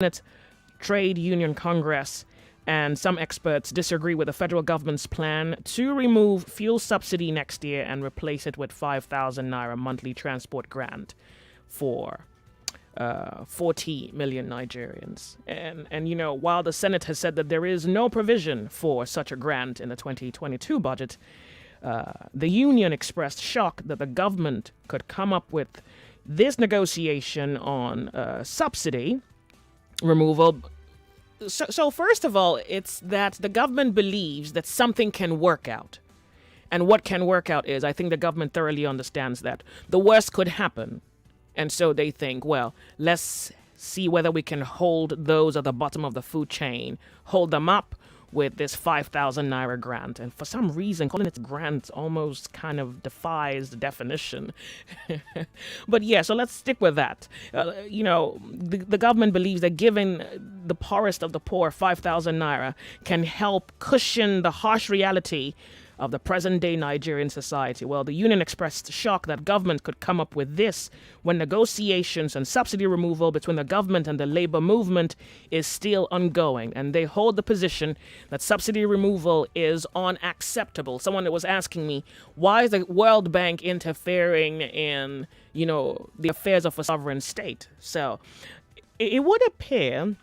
Senate Trade Union Congress and some experts disagree with the federal government's plan to remove fuel subsidy next year and replace it with 5,000 naira monthly transport grant for 40 million Nigerians. And while the Senate has said that there is no provision for such a grant in the 2022 budget, the union expressed shock that the government could come up with this negotiation on subsidy removal. So first of all, it's that the government believes that something can work out. And what can work out is, I think the government thoroughly understands that the worst could happen. And so they think, well, let's see whether we can hold those at the bottom of the food chain, hold them up with this 5,000 naira grant. And for some reason, calling it grant almost kind of defies the definition. But yeah, so let's stick with that. The government believes that giving the poorest of the poor 5,000 naira can help cushion the harsh reality of the present-day Nigerian society. Well, the union expressed shock that government could come up with this when negotiations on subsidy removal between the government and the labor movement is still ongoing, and they hold the position that subsidy removal is unacceptable. Someone was asking me, why is the World Bank interfering in, the affairs of a sovereign state? So it would appear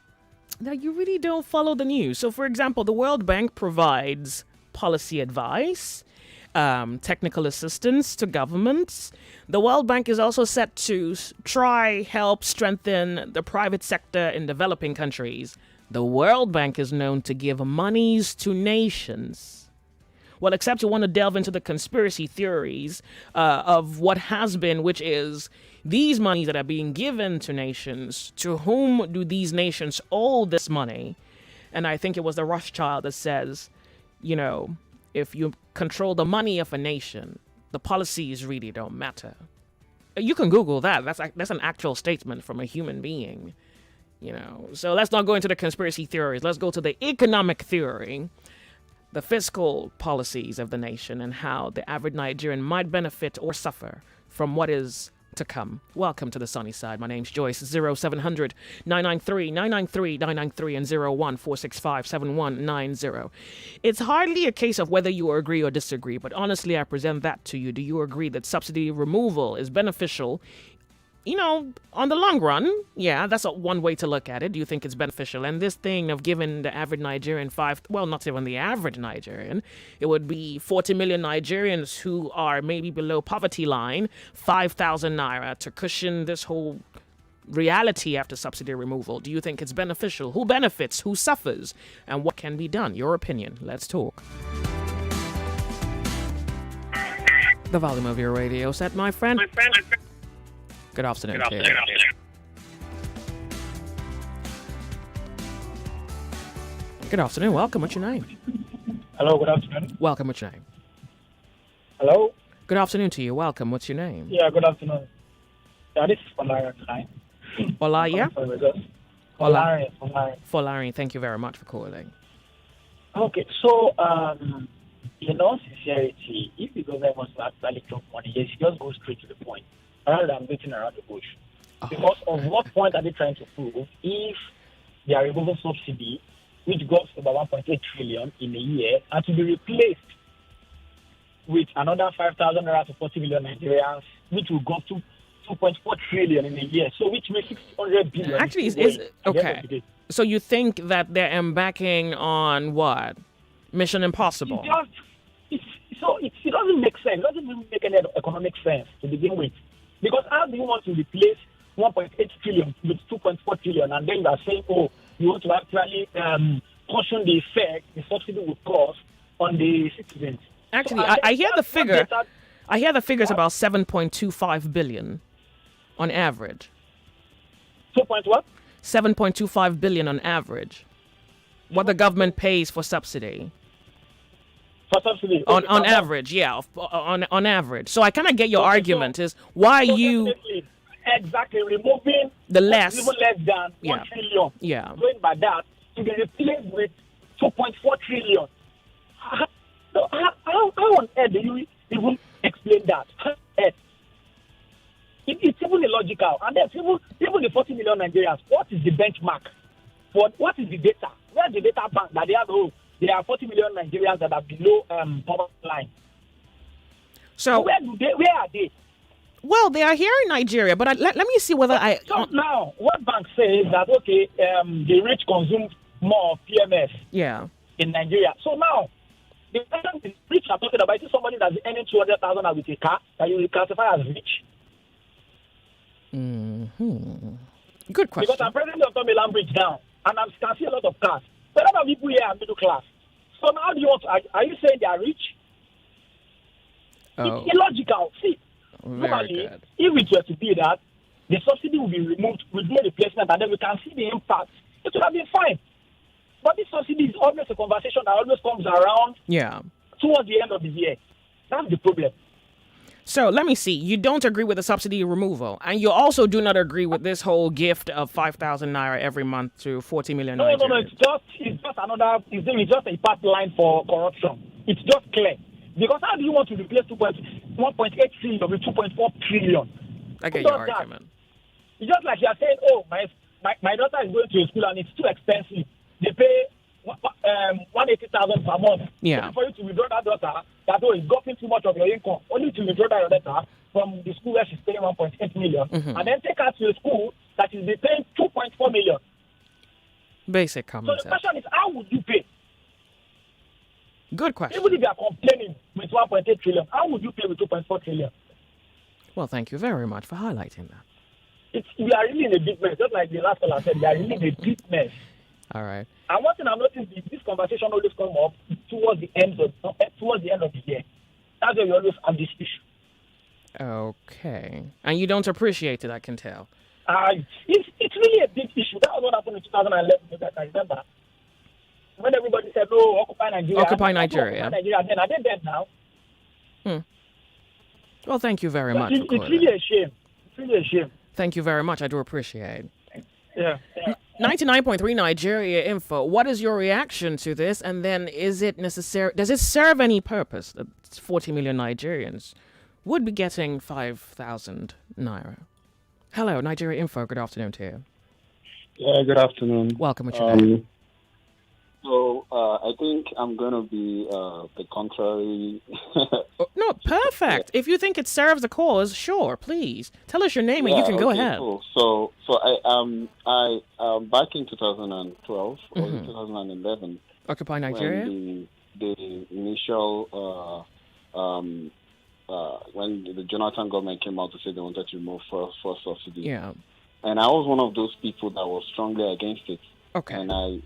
that you really don't follow the news. So, for example, the World Bank provides policy advice, technical assistance to governments. The World Bank is also set to help strengthen the private sector in developing countries. The World Bank is known to give monies to nations. Well, except you want to delve into the conspiracy theories of what has been, which is these monies that are being given to nations, to whom do these nations owe this money? And I think it was the Rothschild that says, if you control the money of a nation, the policies really don't matter. You can Google that. That's an actual statement from a human being. So let's not go into the conspiracy theories. Let's go to the economic theory, the fiscal policies of the nation, and how the average Nigerian might benefit or suffer from what is to come. Welcome to the sunny side. My name's Joyce. 0700 993 993 993 and 01465 7190. It's hardly a case of whether you agree or disagree, but honestly, I present that to you. Do you agree that subsidy removal is beneficial? On the long run, yeah, that's one way to look at it. Do you think it's beneficial? And this thing of giving the average Nigerian not even the average Nigerian, it would be 40 million Nigerians who are maybe below poverty line, 5,000 naira to cushion this whole reality after subsidy removal. Do you think it's beneficial? Who benefits? Who suffers? And what can be done? Your opinion. Let's talk. The volume of your radio set, my friend. Good afternoon. Good afternoon. Welcome. What's your name? Hello. Good afternoon. Welcome. What's your name? Hello. Good afternoon to you. Welcome. What's your name? Yeah. Good afternoon. Yeah, this is Folari. Ola, yeah? Folari. Folari. Thank you very much for calling. Okay. So, sincerity, if the government wants to actually talk money, yes, just go straight to the point, rather than beating around the bush. Because of what point are they trying to prove if they are removing subsidy, which goes to about 1.8 trillion in a year, and to be replaced with another 5,000 naira to 40 million Nigerians, which will go to 2.4 trillion in a year, so which makes 600 billion. Actually, is okay. So you think that they're embarking on what? Mission Impossible? It doesn't make sense. It doesn't even make any economic sense to begin with. Because how do you want to replace 1.8 trillion with 2.4 trillion, and then you are saying, you want to actually caution the effect the subsidy would cause on the citizens? Actually, so I hear the figure. I hear the figure's about 7.25 billion on average. 7.25 billion on average. What the government pays for subsidy. For subsidy. On average, yeah. On average. So I kind of get your argument is why you... Exactly. Removing the less. Even less than 1 trillion. Yeah. Going by that, to be replaced with 2.4 trillion. How on earth do you even explain that? It's even illogical. And there's even the 40 million Nigerians, what is the benchmark But what is the data? Where's the data bank that they have? Oh, there are 40 million Nigerians that are below poverty line. So where are they? Well, they are here in Nigeria, but let me see whether So now, World Bank says that, okay, the rich consume more of PMS in Nigeria. So now, the person the rich are talking about is somebody that's earning 200,000 with a car that you will classify as rich. Mm-hmm. Good question. Because I'm presently on Tom Milan Bridge now, and I can see a lot of cars. But a lot of people here are middle class. So now, do you want to, are you saying they are rich? It's illogical. See, normally, if it were to be that, the subsidy will be removed with no replacement, and then we can see the impact, it would have been fine. But this subsidy is always a conversation that always comes around towards the end of the year. That's the problem. So let me see. You don't agree with the subsidy removal, and you also do not agree with this whole gift of 5,000 naira every month to 40 million Nigerians. No. It's just a part line for corruption. It's just clear. Because how do you want to replace 1.8 trillion with 2.4 trillion? I get your argument. That? It's just like you are saying, oh, my daughter is going to a school and it's too expensive. They pay 180,000 per month. Yeah. For you to withdraw that daughter, that it's gotten too much of your income. Only to withdraw that your daughter from the school where she's paying 1.8 million, and then take her to a school that is paying 2.4 million. Basic common sense. So the question is, how would you pay? Good question. Even if you are complaining with 1.8 trillion, how would you pay with 2.4 trillion? Well, thank you very much for highlighting that. We are really in a deep mess. Just like the last caller said, we are really in a deep mess. All right. And one thing I've noticed is this conversation always come up towards the end of the year. That's why we always have this issue. Okay. And you don't appreciate it, I can tell. It's really a big issue. That was what happened in 2011, I remember. When everybody said, "Oh, occupy Nigeria." Occupy Nigeria. Then are they dead now? Well, thank you very much. It's really a shame. It's really a shame. Thank you very much. I do appreciate. Yeah. 99.3 Nigeria Info. What is your reaction to this? And then, is it necessary? Does it serve any purpose that 40 million Nigerians would be getting 5,000 naira? Hello, Nigeria Info. Good afternoon to you. Yeah, good afternoon. Welcome with your name. So I think I'm going to be the contrary. No, perfect. If you think it serves a cause, sure, please. Tell us your name and you can go ahead. Cool. So I back in 2012 or 2011. Occupy Nigeria? When the initial, when the Jonathan government came out to say they wanted to remove fuel subsidy. Yeah. And I was one of those people that was strongly against it. Okay. And I,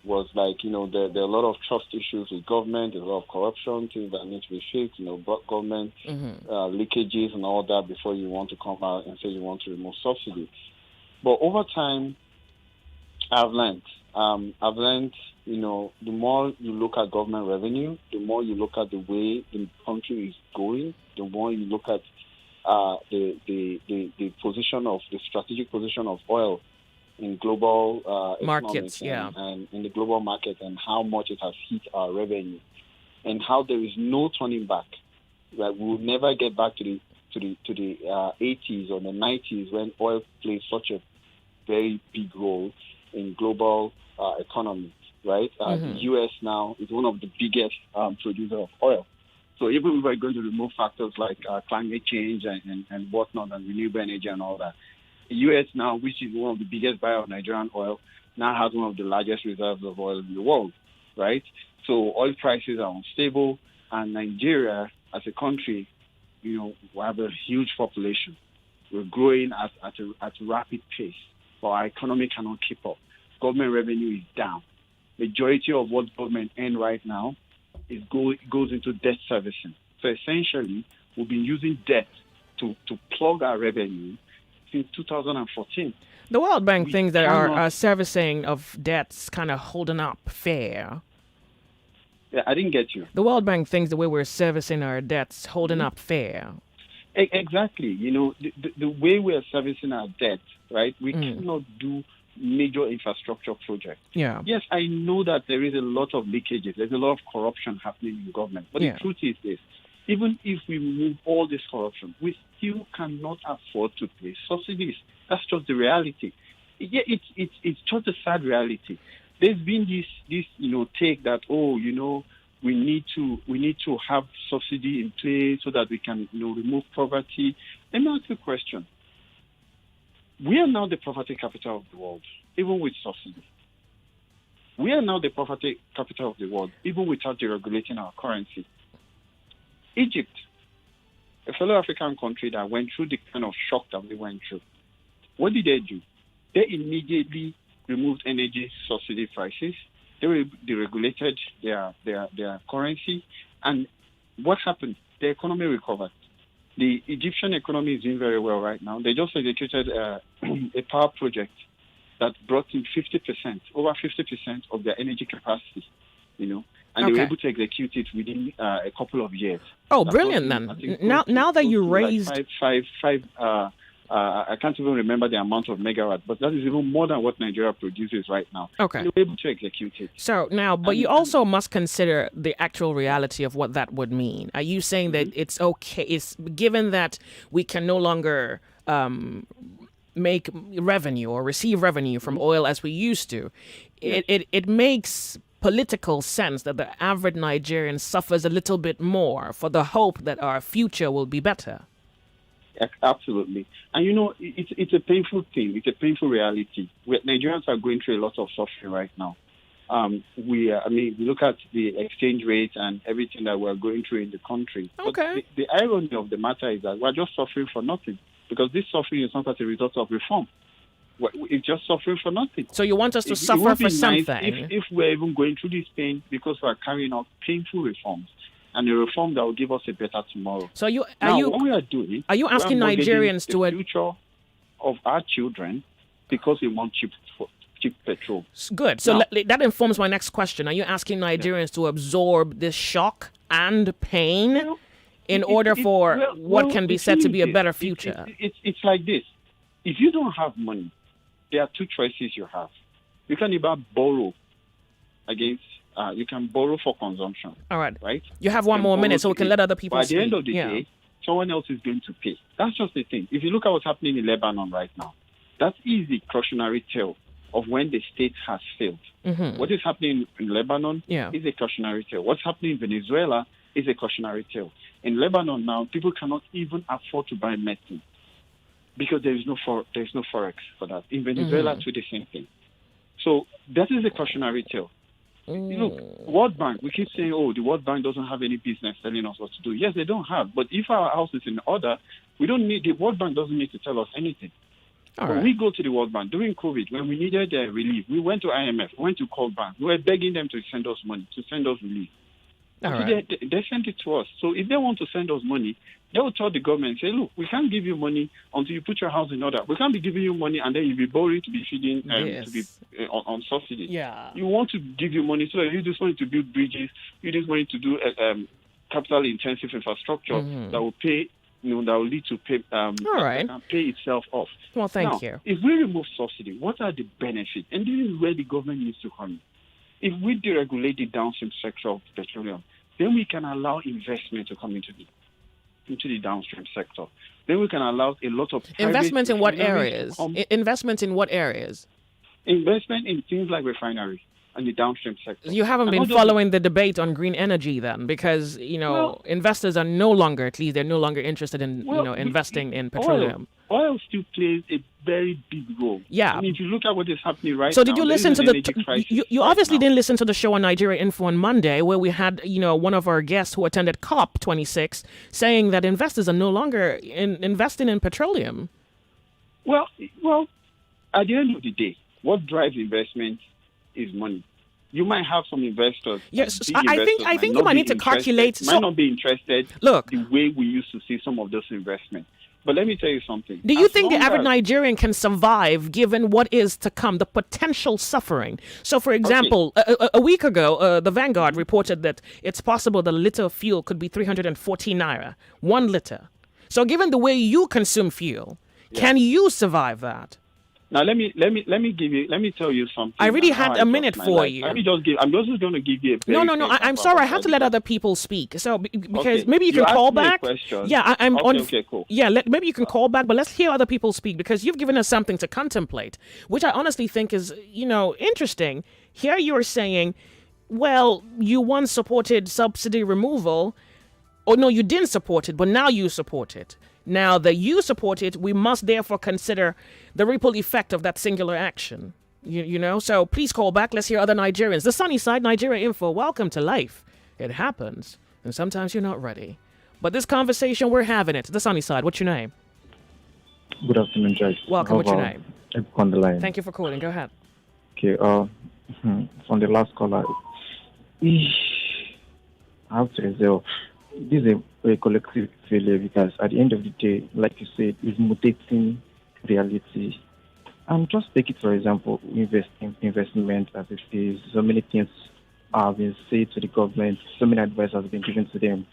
was like, there are a lot of trust issues with government, there's a lot of corruption, things that need to be fixed, government leakages and all that before you want to come out and say you want to remove subsidy. But over time, I've learned, the more you look at government revenue, the more you look at the way the country is going, the more you look at the position of the strategic position of oil in global markets, and in the global market, and how much it has hit our revenue, and how there is no turning back. That we will never get back to the 80s or the 90s when oil played such a very big role in global economy. Right, the U.S. now is one of the biggest producer of oil. So even if we're going to remove factors like climate change and whatnot, and renewable energy and all that, the U.S. now, which is one of the biggest buyers of Nigerian oil, now has one of the largest reserves of oil in the world, right? So oil prices are unstable, and Nigeria, as a country, we have a huge population. We're growing at a rapid pace, but our economy cannot keep up. Government revenue is down. Majority of what government earn right now goes into debt servicing. So essentially, we've been using debt to plug our revenue since 2014. The World Bank thinks that our servicing of debts kind of holding up fair. Yeah, I didn't get you. The World Bank thinks the way we're servicing our debts holding up fair. Exactly. The way we're servicing our debt, right? We cannot do major infrastructure projects. Yeah. Yes, I know that there is a lot of leakages. There's a lot of corruption happening in government. But the truth is this. Even if we remove all this corruption, we still cannot afford to pay subsidies. That's just the reality. Yeah, it's just a sad reality. There's been this take that we need to have subsidy in place so that we can remove poverty. Let me ask you a question. We are now the poverty capital of the world, even with subsidy. We are now the poverty capital of the world, even without deregulating our currency. Egypt, a fellow African country that went through the kind of shock that we went through, what did they do? They immediately removed energy subsidy prices. They deregulated their currency. And what happened? The economy recovered. The Egyptian economy is doing very well right now. They just executed a power project that brought in 50%, over 50% of their energy capacity, and they were able to execute it within a couple of years. Oh, brilliant then. Now that you raised... I can't even remember the amount of megawatt, but that is even more than what Nigeria produces right now. Okay. And they were able to execute it. So now, but you also must consider the actual reality of what that would mean. Are you saying that it's okay, it's given that we can no longer make revenue or receive revenue from oil as we used to, it makes political sense that the average Nigerian suffers a little bit more for the hope that our future will be better? Absolutely. And it's a painful thing. It's a painful reality. Nigerians are going through a lot of suffering right now. We look at the exchange rate and everything that we're going through in the country. Okay. But the irony of the matter is that we're just suffering for nothing, because this suffering is not as a result of reform. It's just suffering for nothing. So you want us to suffer for something? Nice if we're even going through this pain because we're carrying out painful reforms, and a reform that will give us a better tomorrow. So what we are doing? Are you asking Nigerians to the future of our children because we want cheap petrol? Good. So that informs my next question. Are you asking Nigerians to absorb this shock and pain in order for what can be said to be a better future? It's like this. If you don't have money, there are two choices you have. You can either borrow against. You can borrow for consumption. All right. Right? You have one more minute so we can let other people speak. At the end of the day, someone else is going to pay. That's just the thing. If you look at what's happening in Lebanon right now, that is the cautionary tale of when the state has failed. Mm-hmm. What is happening in Lebanon is a cautionary tale. What's happening in Venezuela is a cautionary tale. In Lebanon now, people cannot even afford to buy medicine because there is no forex for that. In Venezuela, too, the same thing. So that is a cautionary tale. Look, World Bank, we keep saying, the World Bank doesn't have any business telling us what to do. Yes, they don't have. But if our house is in order, the World Bank doesn't need to tell us anything. When we go to the World Bank during COVID, when we needed relief, we went to IMF, we went to World Bank. We were begging them to send us money, to send us relief. They sent it to us. So if they want to send us money, they will tell the government, say, look, we can't give you money until you put your house in order. We can't be giving you money and then you'll be borrowing to be feeding to be on subsidy. Yeah. You want to give you money so that you just want to build bridges, you just want to do capital intensive infrastructure that will pay, that will lead to pay pay itself off. Well, thank you. If we remove subsidy, what are the benefits? And this is where the government needs to come in. If we deregulate the downstream sector of petroleum, then we can allow investment to come into the downstream sector. Then we can allow a lot of investment in what areas? Investment in what areas? Investment in things like refineries and the downstream sector. You haven't been following the debate on green energy then, because investors are no longer, at least they're no longer interested in investing in petroleum. Oil still plays a very big role. Yeah. I mean, if you look at what is happening right now. So did you listen to you obviously didn't listen to the show on Nigeria Info on Monday, where we had, one of our guests who attended COP26 saying that investors are no longer investing in petroleum. Well, at the end of the day, what drives investment is money. You might have some investors. Yes, I think you might need to calculate. Might not be interested. Look, the way we used to see some of those investments. But let me tell you something. Do you think the average Nigerian can survive given what is to come, the potential suffering? So, for example, a week ago, the Vanguard reported that it's possible that a liter of fuel could be 340 naira, 1 liter. So given the way you consume fuel, can you survive that? Now let me tell you I something. really How had I a adjust minute my for life. Let you. me just give. I'm just going to give you a No, very no, no. fair I'm example sorry. I about have what to I let did. other people speak. So because Okay, maybe you you can call asked me a back. question. Yeah, I'm Okay, on. okay, cool. Yeah, maybe you can call back, but let's hear other people speak because you've given us something to contemplate, which I honestly think is, interesting. Here you are saying, well, you once supported subsidy removal, or no, you didn't support it, but now you support it. Now that you support it, we must therefore consider the ripple effect of that singular action. So please call back. Let's hear other Nigerians. The sunny side, Nigeria Info. Welcome to life. It happens, and sometimes you're not ready. But this conversation, we're having it. The sunny side. What's your name? Good afternoon, Joyce. Welcome. What's your name? On the line. Thank you for calling. Go ahead. Okay. From the last caller, I have to resolve. This is a collective failure because at the end of the day, like you said, it's mutating reality. And just take it for example, investment as it is. So many things have been said to the government. So many advice has been given to them.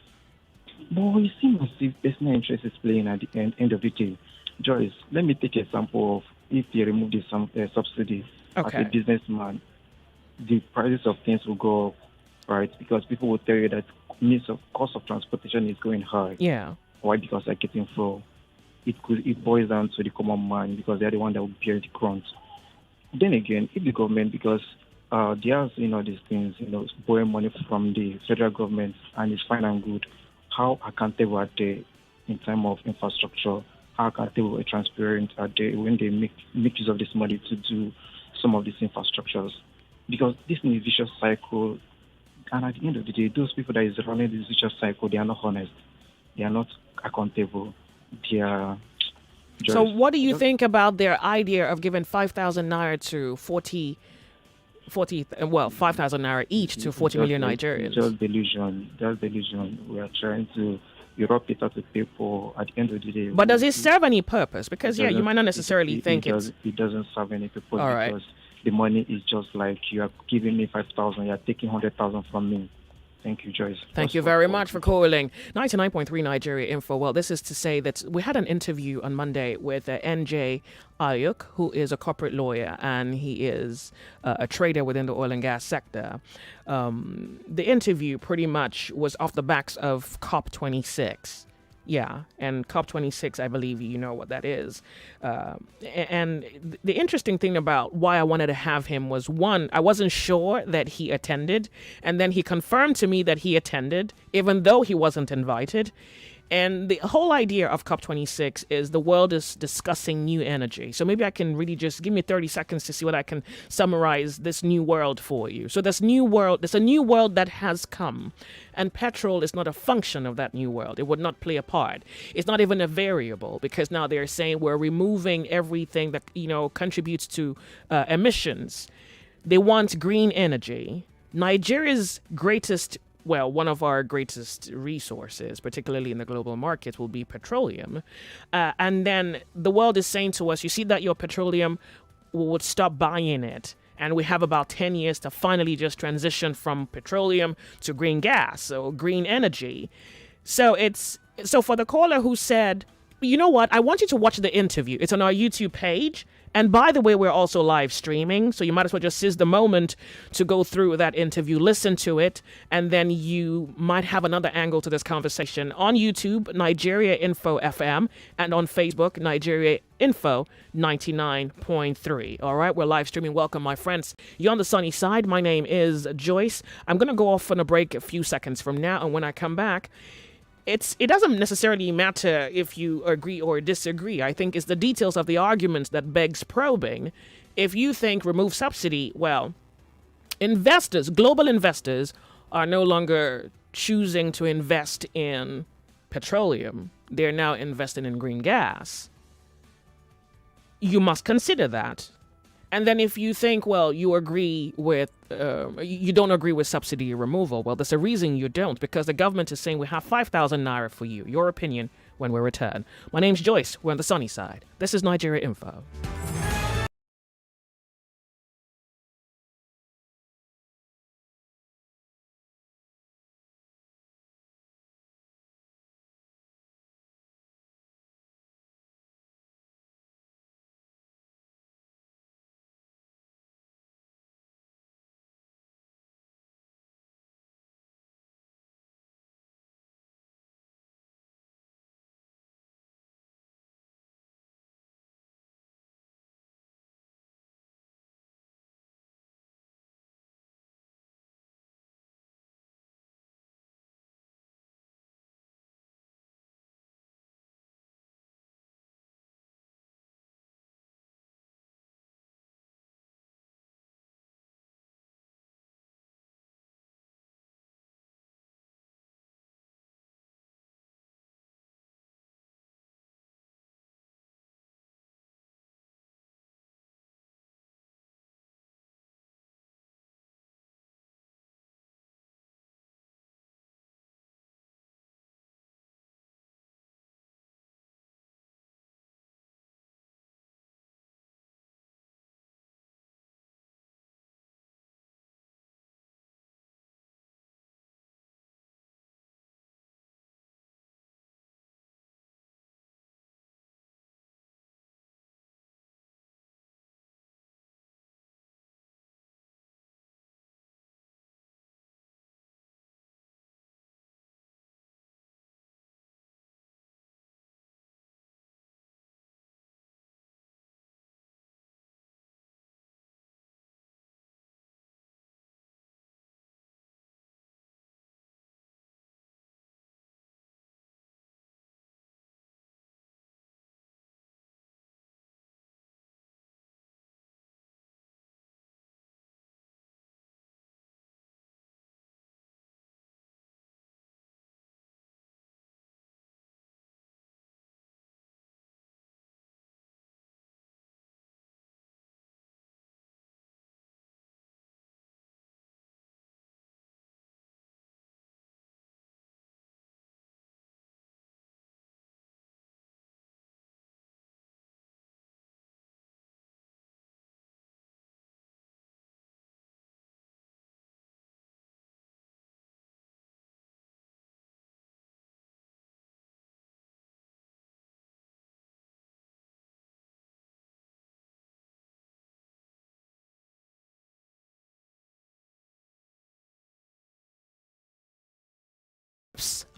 But it seems as if personal interest is playing at the end of the day. Joyce, let me take an example of if they remove the subsidy as a Okay. businessman, the prices of things will go up, right? Because people will tell you that means of cost of transportation is going high. Yeah. Why? Because they're getting fuel. It boils down to the common man because they're the one that will bear the grunt. Then again, if the government, because they are these things, borrowing money from the federal government and it's fine and good, how accountable are they in terms of infrastructure? How accountable and transparent are they when they make use of this money to do some of these infrastructures? Because this is a vicious cycle, and at the end of the day, those people that is running this vicious cycle, they are not honest. They are not accountable. They are. So what do you think about their idea of giving 5,000 naira to 5,000 naira each to 40 million Nigerians? Just delusion. Just delusion. We are trying to Europe it out to people at the end of the day. But does it serve any purpose? Because, you might not necessarily think it doesn't serve any purpose All because the money is just like you are giving me 5,000, you are taking 100,000 from me. Thank you, Joyce. Thank you very much for calling. 99.3 Nigeria Info. Well, this is to say that we had an interview on Monday with NJ Ayuk, who is a corporate lawyer and he is a trader within the oil and gas sector. The interview pretty much was off the backs of COP26. Yeah, and COP26, I believe you know what that is. And the interesting thing about why I wanted to have him was, one, I wasn't sure that he attended, and then he confirmed to me that he attended, even though he wasn't invited. And the whole idea of COP26 is the world is discussing new energy. So maybe I can really just give me 30 seconds to see what I can summarize this new world for you. So there's a new world that has come. And petrol is not a function of that new world. It would not play a part. It's not even a variable because now they're saying we're removing everything that, contributes to emissions. They want green energy. Nigeria's one of our greatest resources, particularly in the global market, will be petroleum. And then the world is saying to us, you see that your petroleum would stop buying it. And we have about 10 years to finally just transition from petroleum to green gas, so green energy. So for the caller who said, you know what, I want you to watch the interview. It's on our YouTube page. And by the way, we're also live streaming, so you might as well just seize the moment to go through that interview, listen to it, and then you might have another angle to this conversation on YouTube, Nigeria Info FM, and on Facebook, Nigeria Info 99.3. All right, we're live streaming. Welcome, my friends. You're on the sunny side. My name is Joyce. I'm going to go off on a break a few seconds from now, and when I come back, it doesn't necessarily matter if you agree or disagree. I think it's the details of the arguments that begs probing. If you think remove subsidy, well, global investors are no longer choosing to invest in petroleum. They're now investing in green gas. You must consider that. And then if you think, well, you don't agree with subsidy removal, well, there's a reason you don't, because the government is saying we have 5,000 naira for you. Your opinion when we return. My name's Joyce. We're on the sunny side. This is Nigeria Info.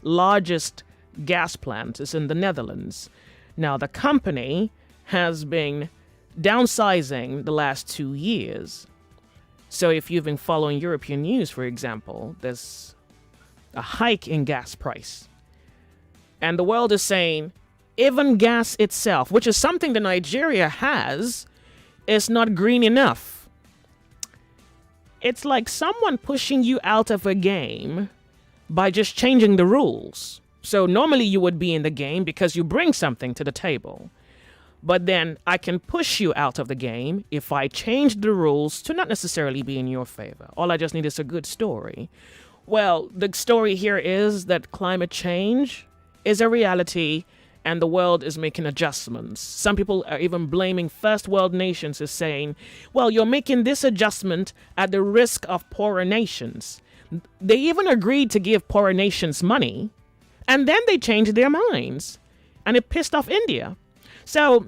largest gas plant is in the Netherlands. Now, the company has been downsizing the last 2 years. So if you've been following European news, for example, there's a hike in gas price. And the world is saying even gas itself, which is something that Nigeria has, is not green enough. It's like someone pushing you out of a game by just changing the rules. So normally you would be in the game because you bring something to the table. But then I can push you out of the game if I change the rules to not necessarily be in your favor. All I just need is a good story. Well, the story here is that climate change is a reality and the world is making adjustments. Some people are even blaming first world nations as saying, well, you're making this adjustment at the risk of poorer nations. They even agreed to give poorer nations money, and then they changed their minds, and it pissed off India. So